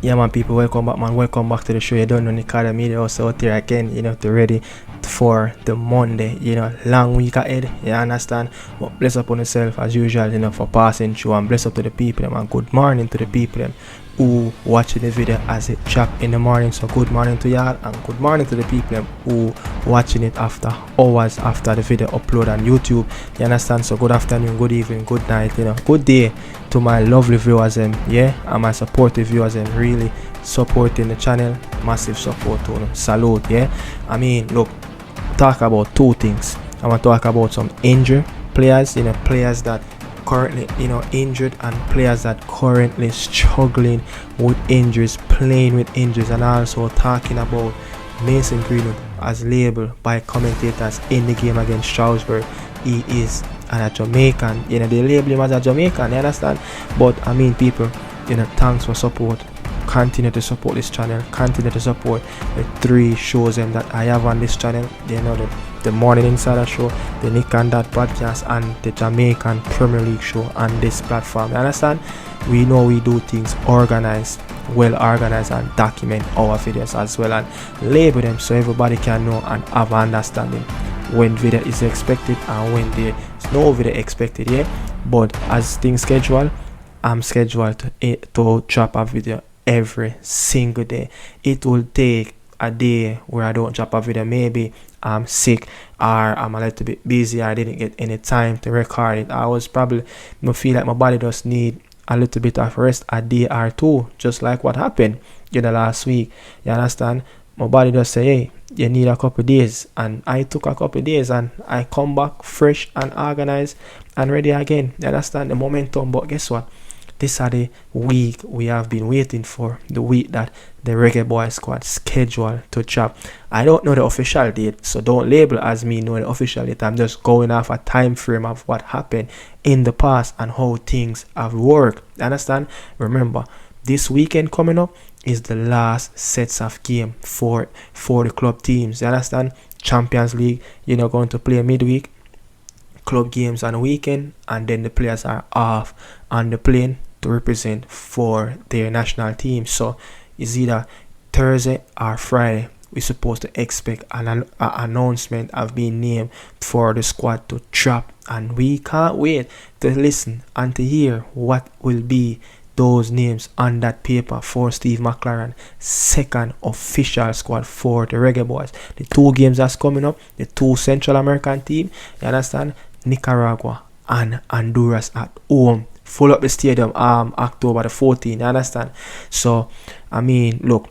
Yeah, man, people, welcome back, man. Welcome back to the show. You don't know Nicardo Media House out here again, to ready for the Monday, long week ahead, you understand? But bless up on yourself as usual, for passing through, and bless up to the people, man. Good morning to the people who watching the video as it drop in the morning. So good morning to y'all, and good morning to the people who watching it after hours after the video upload on YouTube, you understand? So good afternoon, good evening, good night, good day to my lovely viewers, and my supportive viewers, and really supporting the channel. Massive support to them. Salute. I mean, look, talk about two things. I want to talk about some injured players, players that currently injured, and players that currently struggling with injuries, playing with injuries, and also talking about Mason Greenwood as labeled by commentators in the game against Strasbourg. He is a Jamaican, they label him as a Jamaican, you understand? But I mean, people, thanks for support. Continue to support this channel, continue to support the 3 shows that I have on this channel, the Morning Insider show, the Nick and Dad podcast, and the Jamaican Premier League show on this platform, you understand? We know we do things organized, well organized, and document our videos as well, and label them so everybody can know and have an understanding when video is expected and when there is no video expected. But as things schedule, I'm scheduled to drop a video every single day. It will take a day where I don't drop a video. Maybe I'm sick, or I'm a little bit busy, or I didn't get any time to record it. I feel like my body just need a little bit of rest, a day or two, just like what happened last week, you understand? My body just say, hey, you need a couple days, and I took a couple days, and I come back fresh and organized and ready again, you understand? The momentum. But guess what? This is the week we have been waiting for, the week that the Reggae Boyz squad scheduled to drop. I don't know the official date, so don't label as me know the official date. I'm just going off a time frame of what happened in the past and how things have worked. Understand? Remember, this weekend coming up is the last sets of game for the club teams. You understand? Champions League, going to play midweek, club games on the weekend, and then the players are off on the plane to represent for their national team. So it's either Thursday or Friday we're supposed to expect an announcement of being named for the squad to drop, and we can't wait to listen and to hear what will be those names on that paper for Steve McLaren second official squad for the Reggae Boyz. The 2 games that's coming up, the 2 Central American team, you understand? Nicaragua and Honduras at home. Full up the stadium October the 14th, you understand? So I mean, look,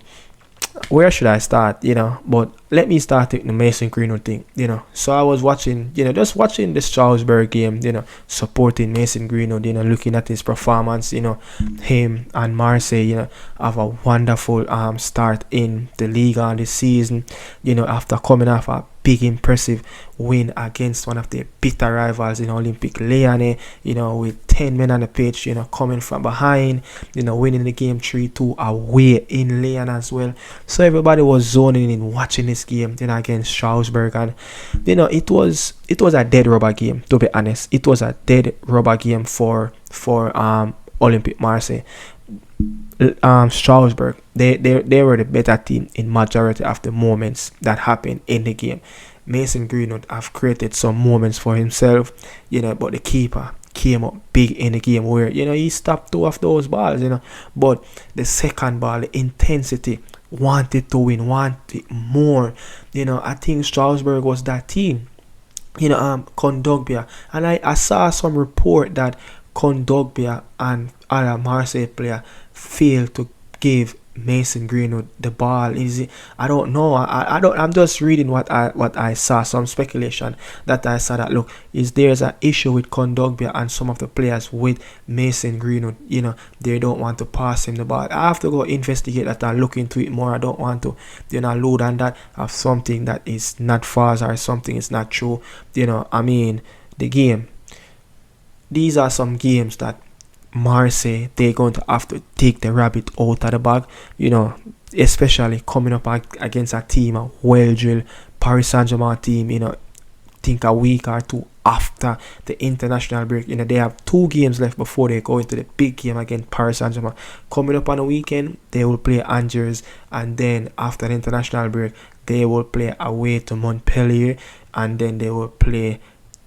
where should I start? But let me start with the Mason Greenwood thing. So I was watching, just watching the Strasbourg game, supporting Mason Greenwood, looking at his performance, him and Marseille, have a wonderful start in the Liga this season, after coming off a big impressive win against one of their bitter rivals in Olympic Lyon, with 10 men on the pitch, coming from behind, winning the game 3-2 away in Lyon as well. So everybody was zoning in watching this game, against Strasbourg, and it was a dead rubber game, to be honest. It was a dead rubber game for Olympic Marseille. Strasbourg, they were the better team in majority of the moments that happened in the game. Mason Greenwood have created some moments for himself, but the keeper came up big in the game where he stopped 2 of those balls, but the second ball, the intensity, wanted to win, wanted more. I think Strasbourg was that team. Kondogbia, and I saw some report that Kondogbia and other Marseille player failed to give Mason Greenwood the ball. I don't know. I'm just reading what I saw. Some speculation that I saw that look, there's an issue with Kondogbia and some of the players with Mason Greenwood. They don't want to pass him the ball. I have to go investigate that and look into it more. I don't want to load on that of something that is not false or something is not true. I mean, the game. These are some games that Marseille, they're going to have to take the rabbit out of the bag, especially coming up against a team, a well-drilled Paris Saint-Germain team, think a week or 2 after the international break. You know, they have 2 games left before they go into the big game against Paris Saint-Germain. Coming up on the weekend, they will play Angers, and then after the international break, they will play away to Montpellier, and then they will play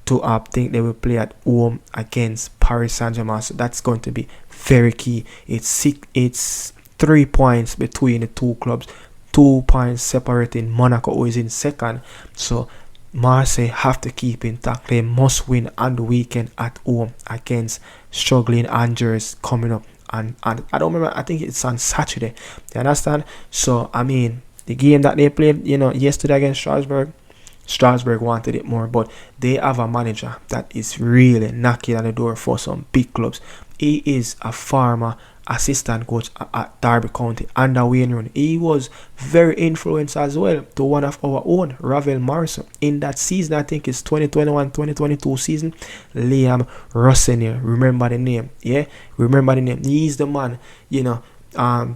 I think they will play at home against Paris Saint-Germain. So that's going to be very key. It's 3 points between the 2 clubs, 2 points separating Monaco, who is in second. So Marseille have to keep intact. They must win on the weekend at home against struggling Angers coming up. And I don't remember, I think it's on Saturday. You understand? So, I mean, the game that they played, yesterday against Strasbourg wanted it more, but they have a manager that is really knocking on the door for some big clubs. He is a former assistant coach at Derby County under Wayne Rooney. He was very influenced as well to one of our own, Ravel Marceau, in that season. I think it's 2021-2022 season. Liam Rossinier, remember the name? Yeah, remember the name. He's the man,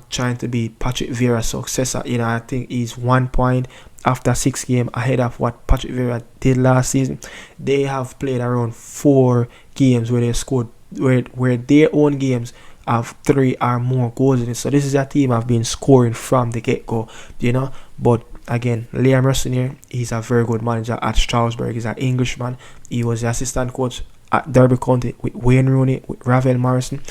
trying to be Patrick Vieira's successor. I think he's 1 point after 6 games ahead of what Patrick Vieira did last season. They have played around 4 games where they scored, where their own games have 3 or more goals in it. So this is a team I've been scoring from the get-go, But again, Liam Rossinier, he's a very good manager at Strasbourg. He's an Englishman. He was the assistant coach at Derby County with Wayne Rooney, with Ravel Morrison,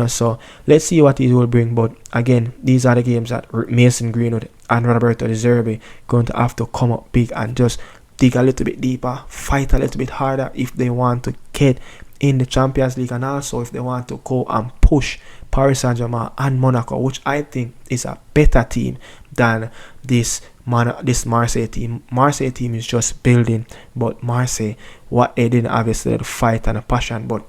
so let's see what he will bring. But again, these are the games that Mason Greenwood and Roberto De Zerbi going to have to come up big and just dig a little bit deeper, fight a little bit harder if they want to get in the Champions League, and also if they want to go and push Paris Saint-Germain and Monaco, which I think is a better team than this Marseille team. Marseille team is just building, but Marseille, what they didn't have is the fight and the passion. But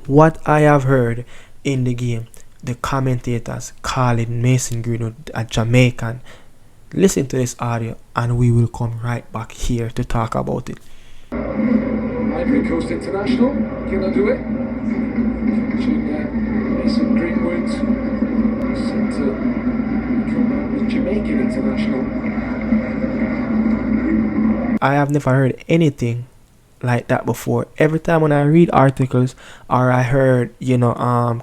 what I have heard in the game, the commentators calling Mason Greenwood a Jamaican. Listen to this audio and we will come right back here to talk about it. Ivory Coast International, gonna do it. Mason Greenwood set to become Jamaican international. I have never heard anything like that before. Every time when I read articles or I heard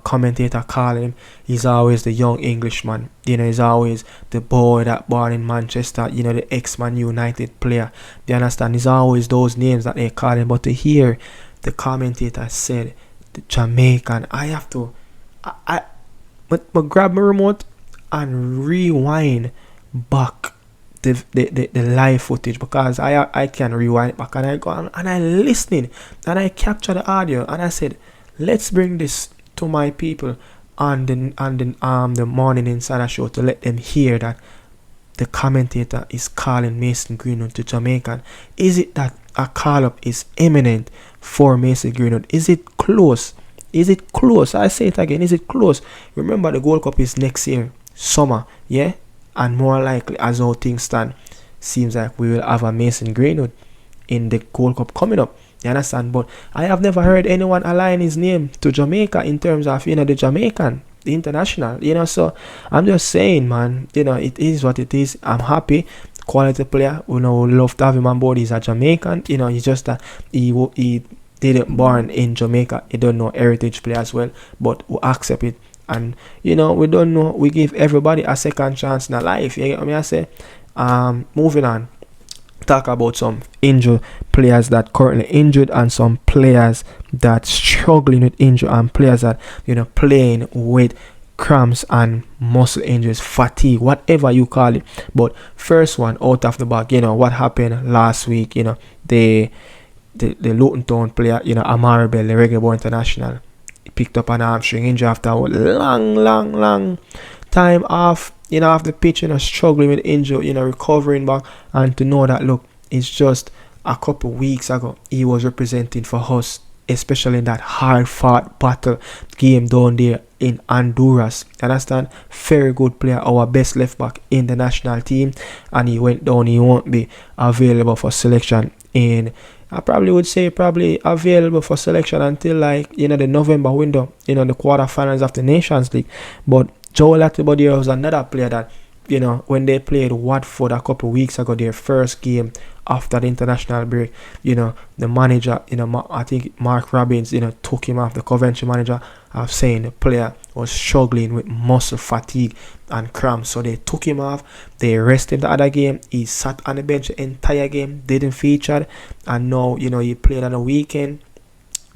commentator calling him, he's always the young Englishman. He's always the boy that born in Manchester, the ex-Man United player. Do you understand? He's always those names that they call him. But to hear the commentator said the Jamaican, I have to but grab my remote and rewind back the live footage, because I can rewind it back and I go and I listening and I capture the audio and I said, let's bring this to my people on the Morning Insider show to let them hear that the commentator is calling Mason Greenwood to Jamaican. Is it that a call up is imminent for Mason Greenwood? Is it close? Is it close? I say it again, is it close? Remember, the Gold Cup is next year, summer, yeah? And more likely, as how things stand, seems like we will have a Mason Greenwood in the Gold Cup coming up. You understand? But I have never heard anyone align his name to Jamaica in terms of, the Jamaican, the international, So I'm just saying, man, it is what it is. I'm happy. Quality player, we love to have him on board. He's a Jamaican, he's just that he didn't born in Jamaica. He don't know heritage player as well, but we accept it. And we don't know, we give everybody a second chance in life. You get what I say? Moving on, talk about some injured players that currently injured and some players that struggling with injury and players that playing with cramps and muscle injuries, fatigue, whatever you call it. But first one out of the bag, what happened last week, the Luton Town player, Marseille, the Reggae Boyz international, picked up an hamstring injury after a long time off, off the pitch, struggling with injury, recovering back. And to know that, look, it's just a couple weeks ago he was representing for us, especially in that hard-fought battle game down there in Honduras. Understand? Very good player, our best left back in the national team, and he went down. He won't be available for selection I probably would say available for selection until the November window, the quarterfinals of the Nations League. But Joel Latibodier was another player that, when they played Watford a couple weeks ago, their first game after the international break, the manager, I think Mark Robbins, took him off. The Coventry manager of saying the player was struggling with muscle fatigue and cramps, so they took him off. They rested the other game. He sat on the bench the entire game, didn't feature, and now he played on the weekend.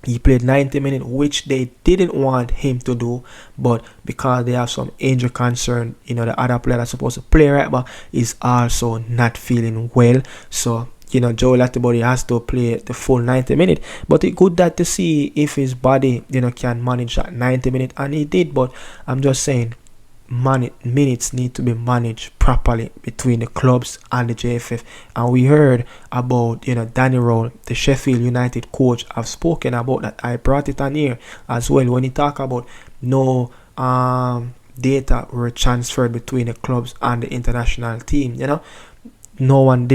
He played 90 minutes, which they didn't want him to do, but because they have some injury concern, the other player that's supposed to play right back is also not feeling well. So, Joe Latibody has to play the full 90 minutes. But it's good that to see if his body, can manage that 90 minutes, and he did. But I'm just saying, minutes need to be managed properly between the clubs and the JFF. And we heard about Danny Roll, the Sheffield United coach, have spoken about that. I brought it on here as well when he talked about no data were transferred between the clubs and the international team. No one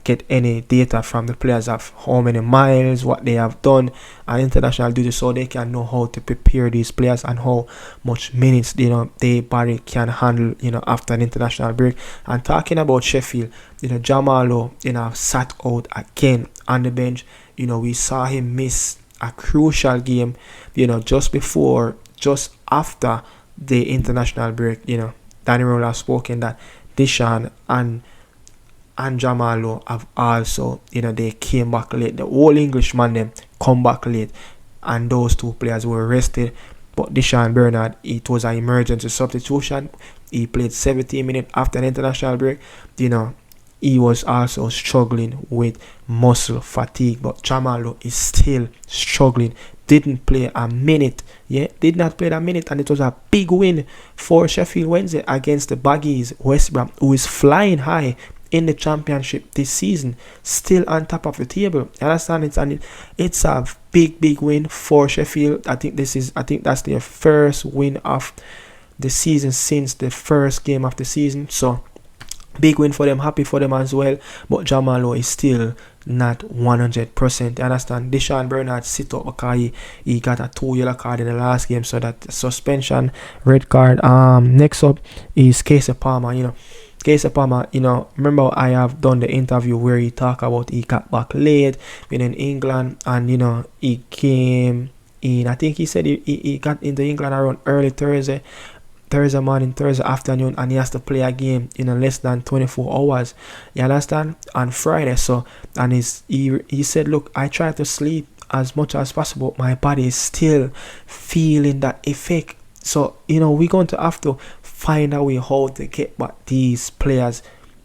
get any data from the players of how many miles, what they have done on international duty, so they can know how to prepare these players and how much minutes their body can handle after an international break. And talking about Sheffield, Jamalo sat out again on the bench. We saw him miss a crucial game just after the international break. Danny Roll has spoken that Deshaun and Jamalo have also, they came back late. The whole Englishman them come back late, and those two players were rested. But Deshaun Bernard, it was an emergency substitution. He played 17 minutes after an international break. He was also struggling with muscle fatigue, but Jamalo is still struggling. Didn't play a minute. Did not play a minute, and it was a big win for Sheffield Wednesday against the Baggies West Brom, who is flying high in the championship this season, still on top of the table. You understand? It's a big win for Sheffield. I think that's their first win of the season since the first game of the season. So big win for them, happy for them as well. But Jamalo is still not 100%. You understand? Deshaun Bernard sit up because he got a 2 yellow card in the last game, so that suspension, red card. Next up is Casey Palmer. Casey Palmer, remember I have done the interview where he talked about he got back late in England, and he came in, I think he said he got into England around early Thursday morning, Thursday afternoon, and he has to play a game in less than 24 hours. You understand? On Friday. So, and he said, look, I try to sleep as much as possible. My body is still feeling that effect. So, we're going to have to find a way how to get back these players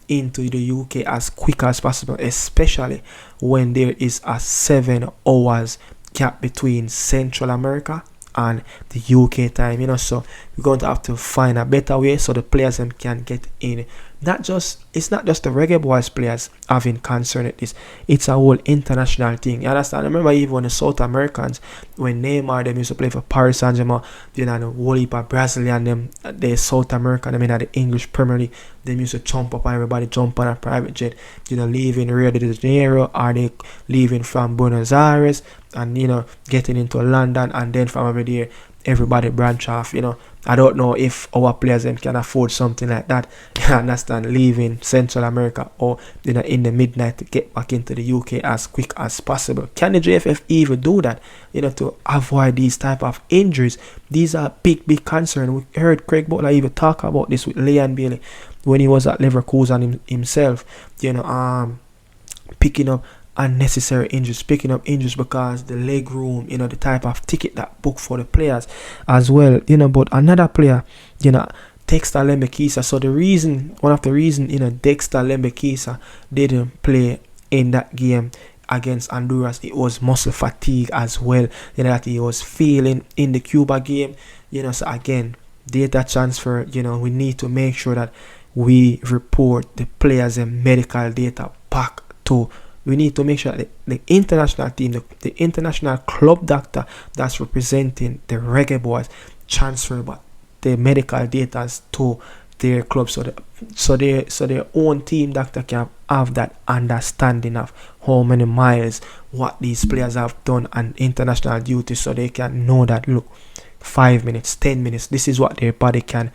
into the UK as quick as possible, especially when there is a 7 hours gap between Central America and the UK time, so we're going to have to find a better way so the players can get in. It's not just the Reggae Boyz players having concern at this, it's a whole international thing. You understand? I remember even the South Americans, when Neymar them used to play for Paris Saint-Germain, the whole heap of Brazilian them, the South American, the English Premier League, they used to jump up, everybody jump on a private jet, leaving Rio de Janeiro, or they leaving from Buenos Aires and getting into London, and then from over there everybody branch off. I don't know if our players can afford something like that. You understand? Leaving Central America or in the midnight to get back into the UK as quick as possible. Can the JFF even do that? To avoid these type of injuries. These are big concern. We heard Craig Butler even talk about this with Leon Bailey when he was at Leverkusen himself. Picking up unnecessary injuries, picking up injuries because the leg room, the type of ticket that booked for the players as well, but another player, Dexter Lembekisa. So one of the reason, Dexter Lembekisa didn't play in that game against Honduras, it was muscle fatigue as well, that he was feeling in the Cuba game, so again, data transfer, we need to make sure that we report the players and medical data back to. We need to make sure that the international team, the international club doctor that's representing the Reggae Boyz, transfer back the medical data to their club, so their own team doctor can have that understanding of how many miles, what these players have done on international duty, so they can know that, look, 5 minutes, 10 minutes. This is what their body can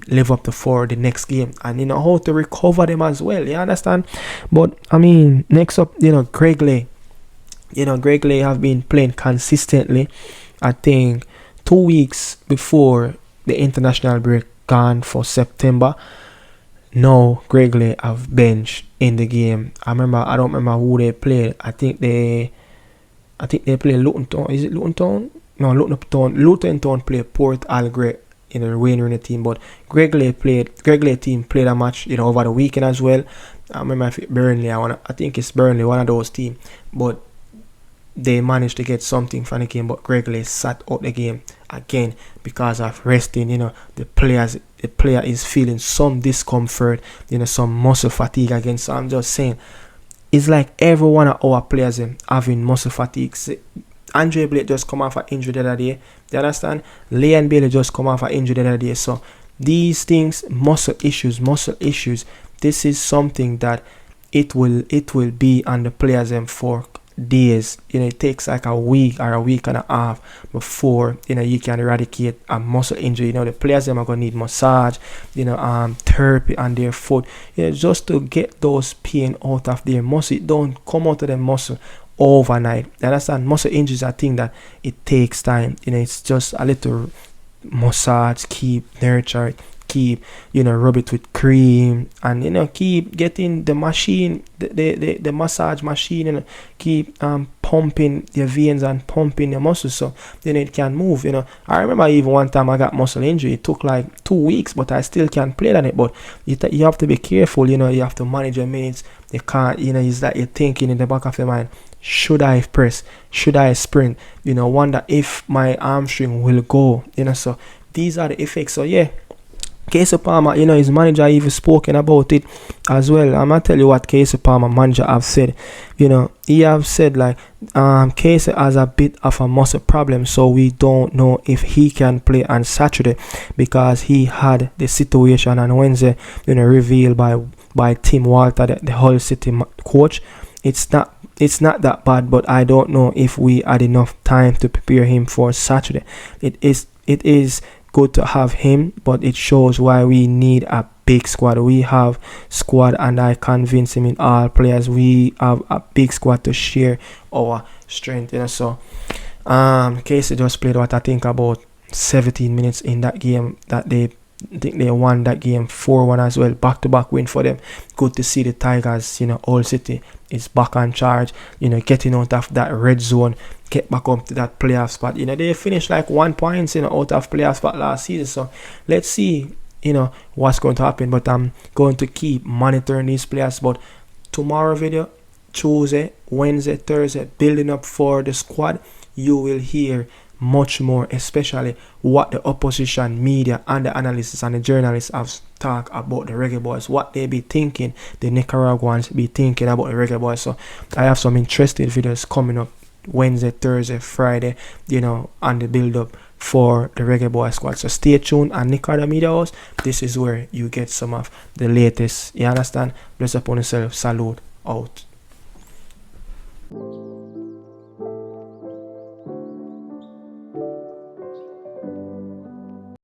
live up to for the next game, and how to recover them as well. You understand? But I mean, next up, Greg Lay. Greg Lay have been playing consistently. I think 2 weeks before the international break gone for September. Now Greg Lay have benched in the game. I don't remember who they played. I think they played Luton Town. Is it Luton Town? No, Luton Town. Luton Town played Port Algre in the winning team. But Greg Lay team played a match, over the weekend as well. I remember if it Burnley. I think it's Burnley, one of those teams. But they managed to get something from the game. But Greg Lay sat out the game again because of resting. The player is feeling some discomfort, some muscle fatigue again. So I'm just saying, it's like every one of our players having muscle fatigue. Andre Blake just come off an injury the other day. Do you understand? Leon Bailey just come off an injury the other day. So these things, muscle issues. This is something that it will be on the players for days. It takes like a week or a week and a half before you can eradicate a muscle injury. The players are gonna need massage, therapy on their foot, just to get those pain out of their muscle. It don't come out of the muscle overnight. You understand? Muscle injuries are a thing that it takes time. It's just a little massage, keep nurture it, keep rub it with cream, and keep getting the machine, the massage machine, keep pumping your veins and pumping your muscles so it can move. I remember even one time I got muscle injury. It took like 2 weeks, but I still can play on it. But you have to be careful. You have to manage your minutes. You can't, it's that you're thinking in the back of your mind, should I press, should I sprint, wonder if my hamstring will go, so these are the effects. So yeah, Casey Palmer, his manager even spoken about it as well. I'm gonna tell you what Casey Palmer manager have said. He have said like Casey has a bit of a muscle problem, so we don't know if he can play on Saturday because he had the situation on Wednesday, revealed by Tim Walter, the Hull City coach. It's not that bad, but I don't know if we had enough time to prepare him for Saturday. It is good to have him, but it shows why we need a big squad. We have squad, and I convince him in all players we have a big squad to share our strength. So Casey just played what I think about 17 minutes in that game that they won that game 4-1 as well. Back-to-back win for them. Good to see the Tigers, Hull City is back on charge, getting out of that red zone, get back up to that playoff spot. They finished like 1 point, out of playoff spot last season. So let's see, what's going to happen. But I'm going to keep monitoring these players. But tomorrow video, Tuesday, Wednesday, Thursday, building up for the squad, you will hear much more, especially what the opposition media and the analysts and the journalists have talked about the Reggae Boyz, what they be thinking, the Nicaraguans be thinking about the Reggae Boyz. So I have some interesting videos coming up Wednesday, Thursday, Friday, on the build up for the Reggae Boyz squad. So stay tuned on Nicardo Media House. This is where you get some of the latest. You understand? Bless upon yourself. Salute out.